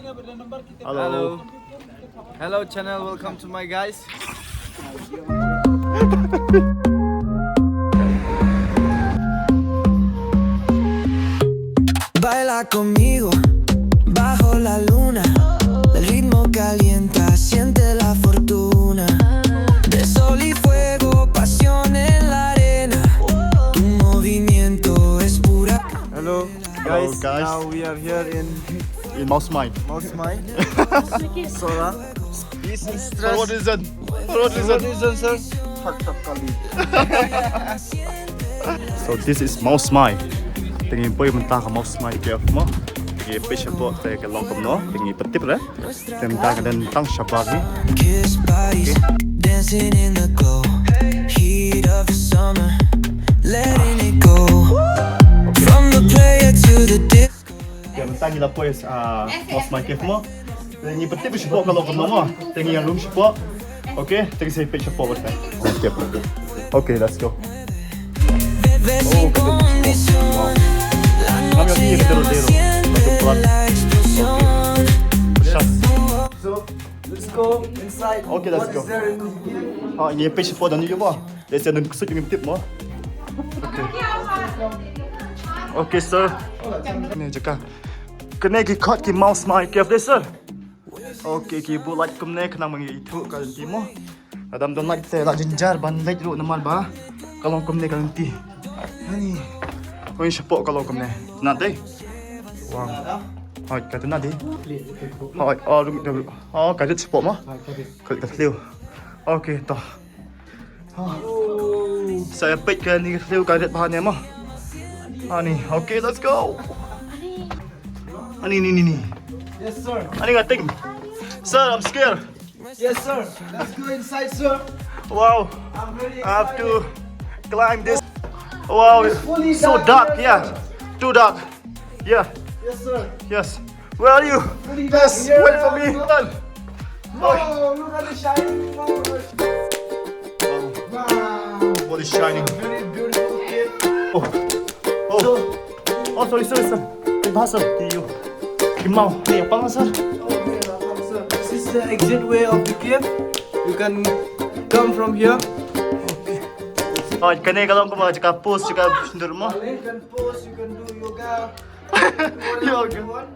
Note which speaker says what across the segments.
Speaker 1: Hello. Hello channel, welcome to my guys.
Speaker 2: Baila conmigo bajo la luna. El ritmo calienta, siente la fortuna. De sol y fuego, pasión en la arena. Tu movimiento es pura.
Speaker 1: Hello
Speaker 3: Hello,
Speaker 1: guys.
Speaker 3: guys.
Speaker 1: Now we are here in
Speaker 3: mawsmai.
Speaker 1: Mawsmai. Sohra. This is
Speaker 3: For
Speaker 1: stress.
Speaker 3: what reason? For what
Speaker 1: For what
Speaker 3: reason?
Speaker 1: reason, sir? Hot kali.
Speaker 3: So this is mawsmai. Tingin boy mentah ke mawsmai ke mo. Tingin pe shapo te ke long kom no. Tingin petip re. Tem ta ke dan tang shabagi.
Speaker 2: Kiss bodies, dancing in the glow. Heat of the summer, letting it go. From the player to the disco.
Speaker 3: Ke mentah gila boy mawsmai ke mo. Tingin petip shapo ke long kom no mo. Tingin yang room shapo. Okay, tingin saya pe shapo ke. Okay, let's go.
Speaker 2: Bebé sin condición. La noche llama, siente la explosión.
Speaker 1: So let's go inside.
Speaker 3: Okay, let's
Speaker 1: What
Speaker 3: go.
Speaker 1: is there in here?
Speaker 3: Ini pe shapo dan ni mo. Let's dan kusut yang petip mo. Okay. Okay, sir. Ni jaka. Kena ki cut ki mawsmai ke sir. Okay, ki bu like kum ne kena mengi itu kan ti mo. Adam don like te la jinjar ban like ru namal ba. Kalau kum ne kan ti. Ani. Kau ini sepok kalau kum ne. Nanti. Wow. Hai, kata nanti. Hai, kata sepok mah. Kata liu. Okay, toh. Saya pick kan ni liu kata bahan ni mah. Ani, okay, let's go. Ani ni.
Speaker 1: Yes sir.
Speaker 3: Ani ngating. Sir, I'm scared.
Speaker 1: Yes sir. Let's go inside sir.
Speaker 3: Wow,
Speaker 1: I'm very excited.
Speaker 3: I have to climb this. Wow, it's
Speaker 1: fully
Speaker 3: so
Speaker 1: dark
Speaker 3: dark.
Speaker 1: here,
Speaker 3: Yeah,
Speaker 1: sir.
Speaker 3: too dark. Yeah,
Speaker 1: Yes sir.
Speaker 3: yes. Where are you?
Speaker 1: Fully dark
Speaker 3: Yes,
Speaker 1: here.
Speaker 3: wait for me. Run.
Speaker 1: Oh, look at the shining flowers. Wow.
Speaker 3: What is shining?
Speaker 1: Very beautiful cave.
Speaker 3: Oh, sorry, sir. Bahasa you. Kimau, ni apa sir?
Speaker 1: Sir, this is the exit way of the cave. You can come from here.
Speaker 3: Oh, kene kalau kau mau cakap post cakap rumah.
Speaker 1: You can pose, you can do yoga.
Speaker 3: Yoga.
Speaker 1: You want.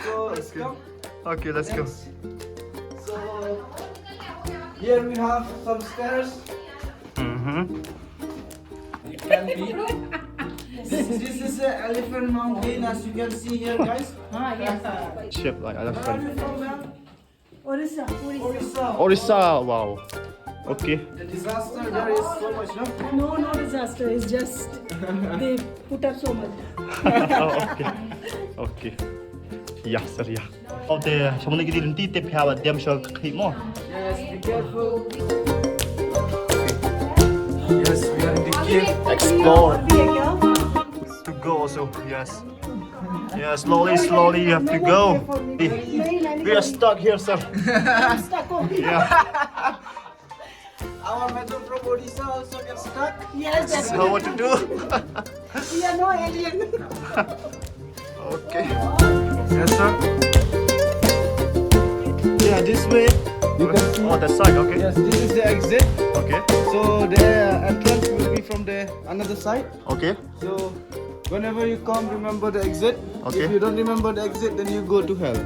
Speaker 1: So let's come.
Speaker 3: Okay, let's go.
Speaker 1: So here we have some stairs. Can be. This is an elephant mountain, as you can see here, guys.
Speaker 3: Shape like
Speaker 1: Where are
Speaker 3: elephant.
Speaker 1: you from, ma'am?
Speaker 4: Orissa.
Speaker 1: Orissa.
Speaker 3: Orissa, wow. Okay.
Speaker 1: The disaster there is so much, no?
Speaker 4: No disaster. It's just they put up so much.
Speaker 3: Oh, okay. Yeah, sir, yeah. Oh, the someone get into the power them show keep more.
Speaker 1: Yes, be careful. Yes, we are in the cave.
Speaker 3: Explore.
Speaker 4: Be careful.
Speaker 3: To go also, yes. Yeah, slowly you have to go. We are stuck here, sir.
Speaker 4: I'm stuck. Oh.
Speaker 3: Yeah.
Speaker 1: Our metro from Odisha also gets stuck.
Speaker 4: Yes, that's
Speaker 3: So what to do?
Speaker 4: we are no alien.
Speaker 3: Okay.
Speaker 1: Yes, sir. Yeah, this way you can see.
Speaker 3: Oh, that side, okay.
Speaker 1: Yes, this is the exit.
Speaker 3: Okay.
Speaker 1: So the entrance will be from the another side.
Speaker 3: Okay.
Speaker 1: So whenever you come, remember the exit.
Speaker 3: Okay.
Speaker 1: If you don't remember the exit, then you go to hell.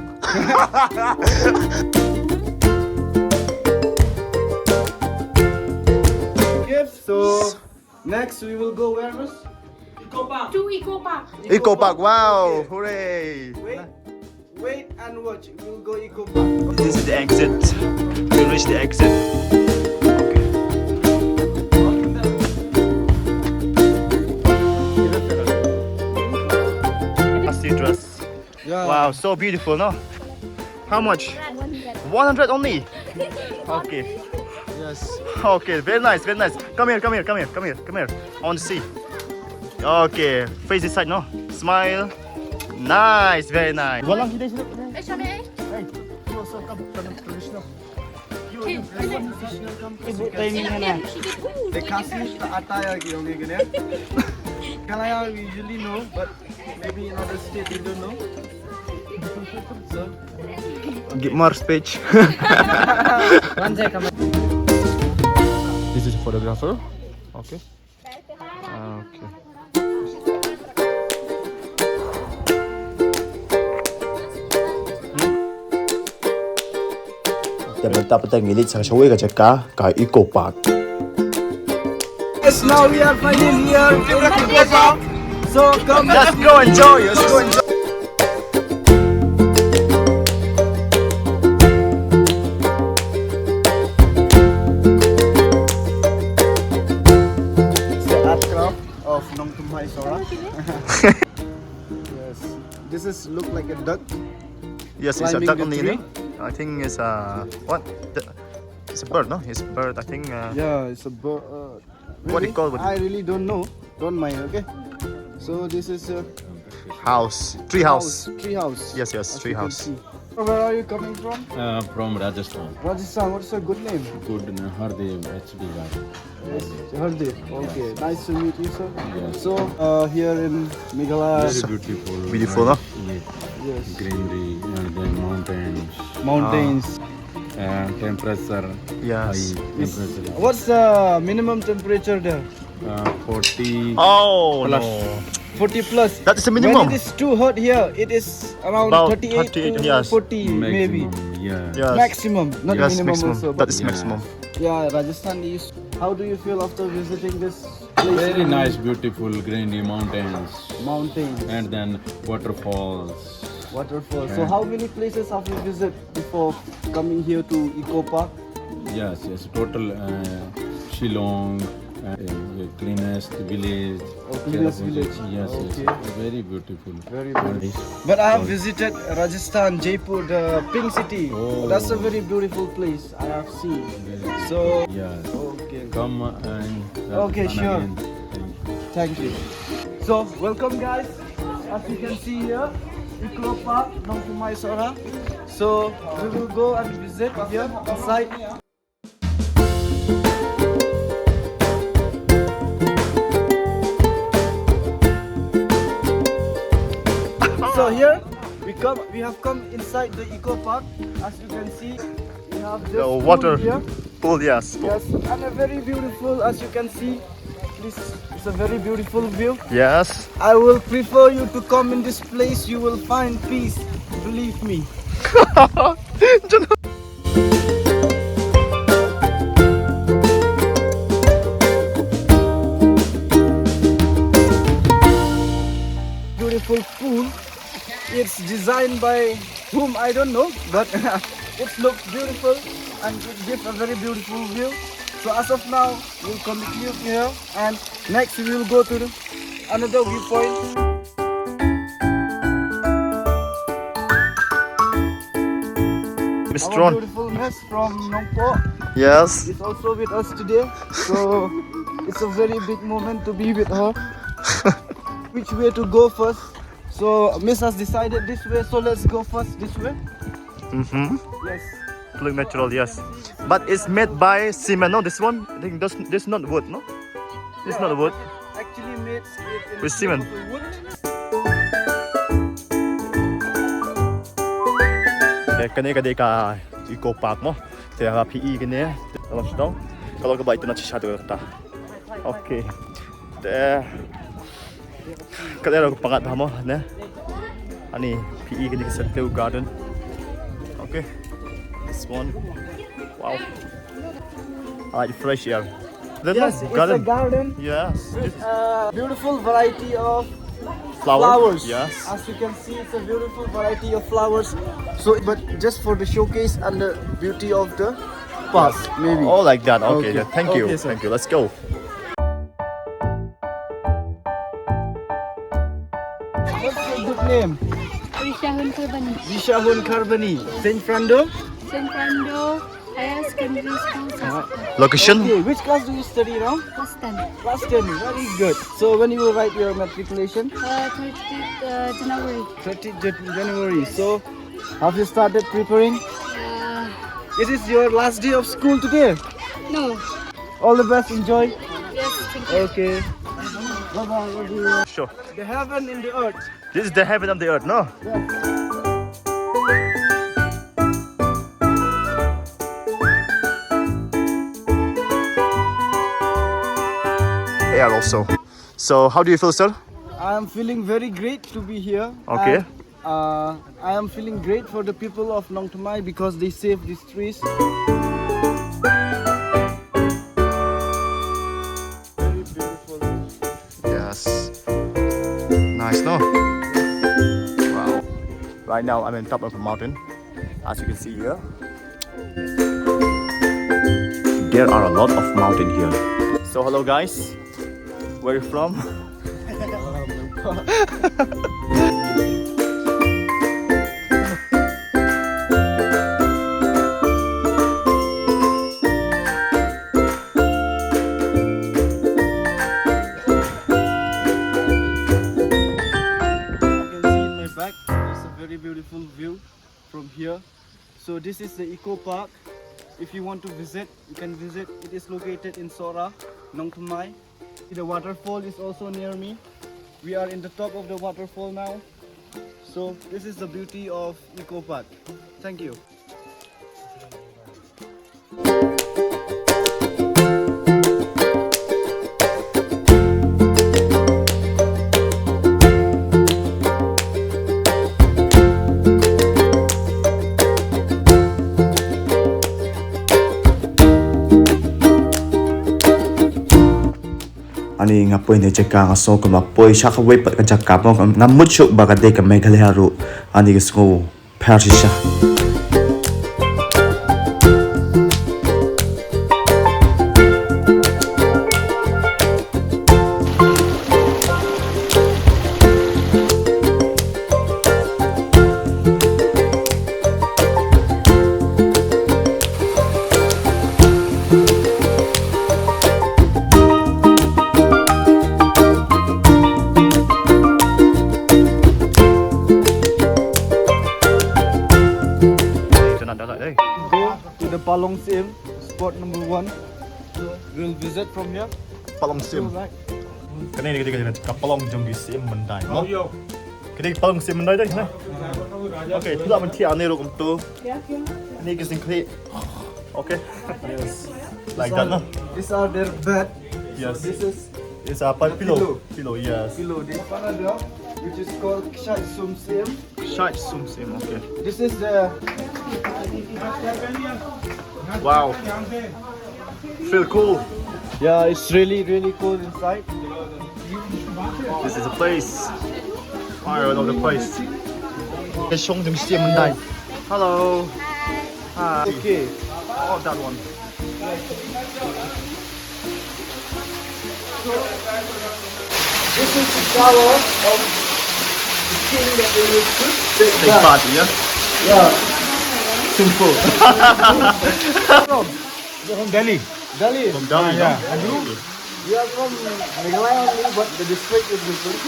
Speaker 1: Okay, so next we will go where, miss?
Speaker 4: To Eco Park.
Speaker 3: Eco Park, wow, hooray.
Speaker 1: Wait and watch. We will go Eco Park.
Speaker 3: This is the exit. We reach the exit. Okay. I see dress.
Speaker 1: Yeah.
Speaker 3: Wow, so beautiful, no? How much? 100 only. Okay.
Speaker 1: Yes.
Speaker 3: Okay, very nice, very nice. Come here. I want to see. Okay, face this side, no? Smile. Nice, very nice. Walang kita sila. Hey, you also come traditional.
Speaker 1: Ibu timing mana? The khasi attire ki hoge kene. Kalaya we usually know, but maybe in other state we don't know. So
Speaker 3: Give more speech.
Speaker 5: One second.
Speaker 3: This is a photographer. Okay. Okay. Để mình tập tay nghĩ sang số cái cả eco park.
Speaker 1: Yes, now we are finally here in Ikopa. So come,
Speaker 3: Let's go enjoy. Let's go enjoy.
Speaker 1: It's the art craft of nongkynrih Sohra. Yes, this is look like a duck.
Speaker 3: Yes, it's a
Speaker 1: Climbing
Speaker 3: duck
Speaker 1: the
Speaker 3: only.
Speaker 1: tree.
Speaker 3: No? I think it's a what? It's a bird, no? It's a bird. I think.
Speaker 1: Yeah, it's a bird.
Speaker 3: What do you call it?
Speaker 1: I really don't know. Don't mind, okay? So this is a
Speaker 3: House. Tree house.
Speaker 1: tree house.
Speaker 3: Yes, yes,
Speaker 1: as
Speaker 3: tree
Speaker 1: you can
Speaker 3: house.
Speaker 1: see. Where are you coming from?
Speaker 6: From Rajasthan.
Speaker 1: Rajasthan. What's your good name?
Speaker 6: Good Hardev HD guy.
Speaker 1: Yes, Hardev. Okay, nice to meet you, sir.
Speaker 6: Yes.
Speaker 1: So here in Meghalaya,
Speaker 6: Very beautiful.
Speaker 3: Beautiful, no?
Speaker 1: yes,
Speaker 6: Greenery and then mountains.
Speaker 1: mountains.
Speaker 6: And temperature.
Speaker 3: Yes.
Speaker 6: High temperature.
Speaker 1: What's the minimum temperature there?
Speaker 6: 40.
Speaker 3: Oh
Speaker 6: Plus.
Speaker 3: no.
Speaker 1: 40 plus.
Speaker 3: That's the minimum.
Speaker 1: When it is too hot here, it is around
Speaker 3: About
Speaker 1: 38
Speaker 3: 38,
Speaker 1: to
Speaker 3: yes.
Speaker 1: 40 maybe.
Speaker 6: Maximum, yeah.
Speaker 3: Yes.
Speaker 1: Maximum, not
Speaker 3: Yes,
Speaker 1: minimum
Speaker 3: maximum.
Speaker 1: also.
Speaker 3: That
Speaker 1: But
Speaker 3: is
Speaker 6: Yeah.
Speaker 3: maximum.
Speaker 1: yeah, Rajasthan is. How do you feel after visiting this place?
Speaker 6: Very nice, beautiful greenery mountains.
Speaker 1: Mountains,
Speaker 6: And then waterfalls.
Speaker 1: waterfalls. So how many places have you visited before coming here to Ikopa?
Speaker 6: Yes, yes. Total Shillong. Cleanest village.
Speaker 1: Oh, cleanest village.
Speaker 6: Yes,
Speaker 1: Okay.
Speaker 6: yes. Very beautiful.
Speaker 1: Very beautiful. But I have visited Rajasthan, Jaipur, the pink city.
Speaker 6: Oh.
Speaker 1: That's a very beautiful place I have seen. So,
Speaker 6: Yes.
Speaker 1: okay.
Speaker 6: Come and
Speaker 1: Okay,
Speaker 6: come
Speaker 1: sure.
Speaker 6: again.
Speaker 1: Thank
Speaker 6: Thank you.
Speaker 1: you. So, welcome guys. As you can see here, Ikopa, nongkynrih Sohra. So, we will go and visit here inside. So here we have come inside the eco park. As you can see, we have this
Speaker 3: The
Speaker 1: pool
Speaker 3: water
Speaker 1: here.
Speaker 3: pool, yes.
Speaker 1: Yes, and a very beautiful, as you can see. This is a very beautiful view.
Speaker 3: Yes.
Speaker 1: I will prefer you to come in this place. You will find peace. Believe me. Beautiful pool. It's designed by whom I don't know, but it looks beautiful and it gives a very beautiful view. So as of now, we'll continue here, and next we will go to another viewpoint.
Speaker 3: Mr.
Speaker 1: Our
Speaker 3: Ron.
Speaker 1: beautiful miss from Nongpo
Speaker 3: Yes.
Speaker 1: is also with us today. So it's a very big moment to be with her. Which way to go first? So Miss has decided this way, so let's go first this way.
Speaker 3: Mm-hmm.
Speaker 1: Yes.
Speaker 3: Look natural, yes. But it's made by cement, no? This one? I think this not wood, no? It's not wood.
Speaker 1: Actually made it in
Speaker 3: With cement.
Speaker 1: wood.
Speaker 3: Cái này cái eco park mo. Thì là PE cái này. Kalau sudah, kalau ke itu nanti satu kata. Okay. Cái này pangat mo, ne? Ani PE cái này settle garden. Okay. This one. Wow. I like the fresh air.
Speaker 1: Yes, it's a garden
Speaker 3: Yes.
Speaker 1: with a beautiful variety of
Speaker 3: Flowers.
Speaker 1: flowers.
Speaker 3: Yes.
Speaker 1: As you can see, it's a beautiful variety of flowers. So, but just for the showcase and the beauty of the park, maybe.
Speaker 3: Oh, like that. Okay.
Speaker 1: Okay.
Speaker 3: Yeah. Thank you.
Speaker 1: Okay, sir.
Speaker 3: Thank you. Let's go.
Speaker 1: What's your good name?
Speaker 7: Syiem Karbani.
Speaker 1: Vishahun Karbani. Saint Frando.
Speaker 7: St. Fernando Higher Secondary School, Saskatchewan.
Speaker 3: Location?
Speaker 1: Okay, which class do you study now?
Speaker 7: Class 10.
Speaker 1: Class 10. Very good. So, when you will write your matriculation?
Speaker 7: 30th January.
Speaker 1: 30th January. So, have you started preparing? It is your last day of school today.
Speaker 7: No.
Speaker 1: All the best. Enjoy.
Speaker 7: Yes, thank you.
Speaker 1: Okay. Bye bye.
Speaker 3: Sure.
Speaker 1: The heaven in the earth.
Speaker 3: This is the heaven of the earth, no?
Speaker 1: Yes.
Speaker 3: air also. So how do you feel, sir?
Speaker 1: I am feeling very great to be here.
Speaker 3: Okay.
Speaker 1: And, I am feeling great for the people of Nongkynrih because they saved these trees. Very beautiful.
Speaker 3: Yes. Nice, no? Wow. Right now I'm on top of a mountain, as you can see here. There are a lot of mountain here. So hello guys, where are you from?
Speaker 1: Very beautiful view from here. So this is the eco park. If you want to visit, you can visit. It is located in Sohra, Nongkynrih. The waterfall is also near me. We are in the top of the waterfall now. So this is the beauty of eco park. Thank you.
Speaker 3: Ani ngapoy ni cheka nga so kuma poi sha khawai pat ka jakka mo ngamut shuk ba ka de ka meghale haru ani ka so pharisha.
Speaker 1: Go to the Syiem, spot number 1. So we'll visit from here.
Speaker 3: Palong Syiem.
Speaker 1: Right.
Speaker 3: Cái này cái ka palong jong gi Syiem man dai mo. Cái này palong Syiem man dai đấy này. Okay, thứ mình thi này rồi cũng tu. Này cái sinh khí. Okay. Yes. Like that, no?
Speaker 1: These are their bed.
Speaker 3: Yes.
Speaker 1: So this is
Speaker 3: It's a pillow. Pillow, yes.
Speaker 1: below. This another, which is called Kshaid.
Speaker 3: Kshaid sum Syiem, okay.
Speaker 1: This is the
Speaker 3: Wow. Feel cool.
Speaker 1: yeah. It's really cold inside.
Speaker 3: This is a place. I don't know the place. Cái sông trong Syiem man dai. Hello. Hi.
Speaker 1: Okay.
Speaker 3: Oh, that one.
Speaker 1: This is the shower of the king that they will take
Speaker 3: Big party, yeah?
Speaker 1: Yeah.
Speaker 3: Simple.
Speaker 1: From Delhi. Delhi.
Speaker 3: From Delhi,
Speaker 1: yeah.
Speaker 3: no?
Speaker 1: And you? We are from Meghalaya only, but the district is different.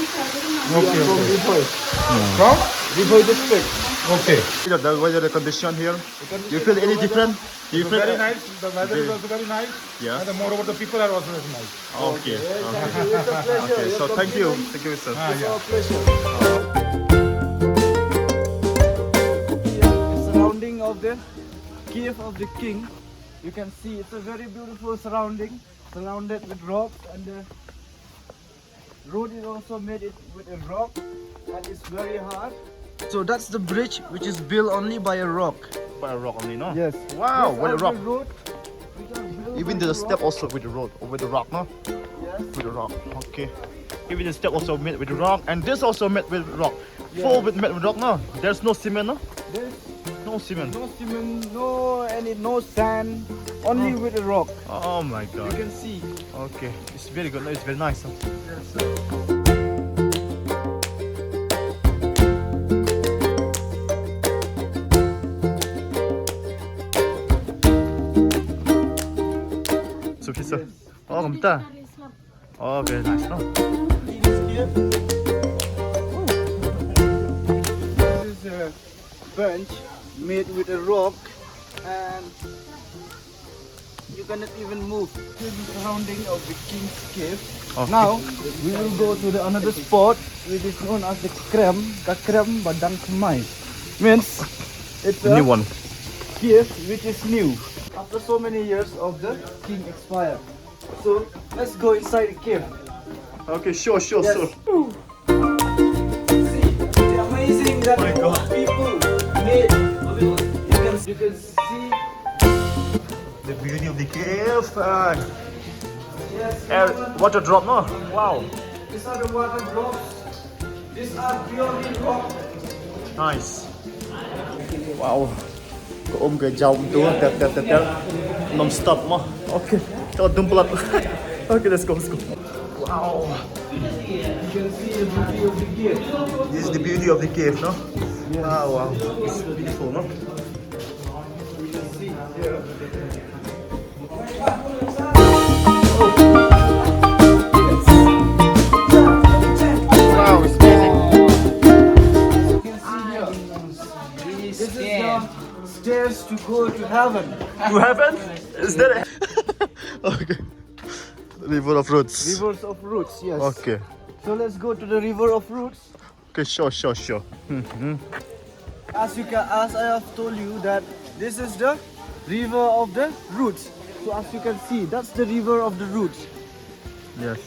Speaker 8: Okay,
Speaker 1: From
Speaker 8: okay.
Speaker 1: Ribhoi.
Speaker 8: From?
Speaker 1: Ribhoi district.
Speaker 8: Okay.
Speaker 3: The weather condition here. Do you feel any different? Do you feel
Speaker 8: Very nice. The weather is also very nice.
Speaker 3: Yeah.
Speaker 8: And moreover, the people are also very nice.
Speaker 3: Okay.
Speaker 1: Thank you. It's a pleasure.
Speaker 3: Okay. So
Speaker 1: Your
Speaker 3: thank you.
Speaker 1: compliments.
Speaker 3: Thank you, sir.
Speaker 1: It's our pleasure. Here, the surrounding of the cave of the king. You can see it's a very beautiful surrounding, surrounded with rocks, and the road is also made it with a rock, and it's very hard. So that's the bridge, which is built only by a rock.
Speaker 3: By a rock only, no?
Speaker 1: Yes.
Speaker 3: Wow,
Speaker 1: These
Speaker 3: with a
Speaker 1: are the
Speaker 3: rock.
Speaker 1: road which are built
Speaker 3: Even
Speaker 1: by
Speaker 3: the
Speaker 1: a
Speaker 3: step
Speaker 1: rock.
Speaker 3: also with the road or with the rock, no?
Speaker 1: Yes.
Speaker 3: With the rock. Okay. Even the step also made with the rock, and this also made with rock. Full with made with rock, no? There's no cement, no?
Speaker 1: There's
Speaker 3: No cement.
Speaker 1: no cement, no sand, only with a rock.
Speaker 3: Oh my
Speaker 1: You
Speaker 3: god.
Speaker 1: can see.
Speaker 3: Okay. It's very good. No, it's very nice. Huh? So, sir. Oh, kamusta? Oh, very nice, no?
Speaker 1: This is a bench made with a rock, and you cannot even move. This is the surrounding of the king's cave.
Speaker 3: Okay.
Speaker 1: Now we will go to the another spot, which is known as the Kakrem Badang Khmai. Means it's a
Speaker 3: New one.
Speaker 1: cave which is new. After so many years of the king expired. So let's go inside the cave.
Speaker 3: Okay, sure.
Speaker 1: The amazing that
Speaker 3: My God.
Speaker 1: people made. You can see.
Speaker 3: The beauty of the cave and
Speaker 1: Yes.
Speaker 3: water drop, no? Wow,
Speaker 1: These are the water drops. These are purely rock.
Speaker 3: nice. Wow. Có ôm cái dòng tu tẹt non stop mà. Okay. Cho dump blood. Okay, let's go. Wow.
Speaker 1: You can see the beauty of the cave.
Speaker 3: This is the beauty of the cave, no? Wow. It's beautiful, no?
Speaker 1: You can see here.
Speaker 3: Wow, it's amazing.
Speaker 1: You can see here. This is the stairs to go to heaven.
Speaker 3: To heaven? Is that it? Okay. River of roots.
Speaker 1: Rivers of roots, yes.
Speaker 3: Okay.
Speaker 1: So let's go to the river of roots.
Speaker 3: Okay, sure.
Speaker 1: As I have told you that this is the river of the roots. So as you can see, that's the river of the roots.
Speaker 3: Yes.